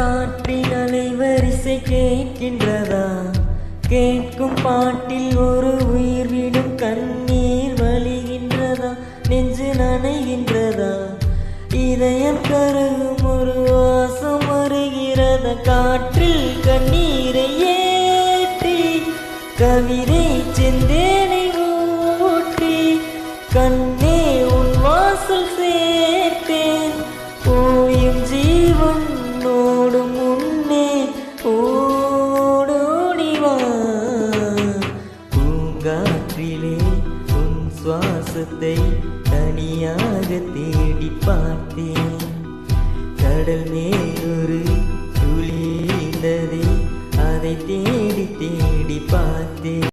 காற்றின் அலைவரிசை கேட்கின்றதா? கேட்கும் பாட்டில் ஒரு உயிர் விடும் கண்ணீர் வழிகின்றதா? நெஞ்சு நனைகின்றதா? இதயம் கருகும் ஒரு வாசம் வருகிறதா? காற்றில் கண்ணீரை ஏற்றி கவிதை செந்தேனை ஊற்றி கண்ணே உன் வாசல் சேர்த்தேன். ஓயும் ஜீவன் ஓடும் முன்னே ஓடோடிவா. பூங்காற்றிலே உன் சுவாசத்தை தனியாக தேடி பார்த்தேன். கடல் மேலொரு துளி இருந்ததே, அதை தேடி தேடி பார்த்தேன்.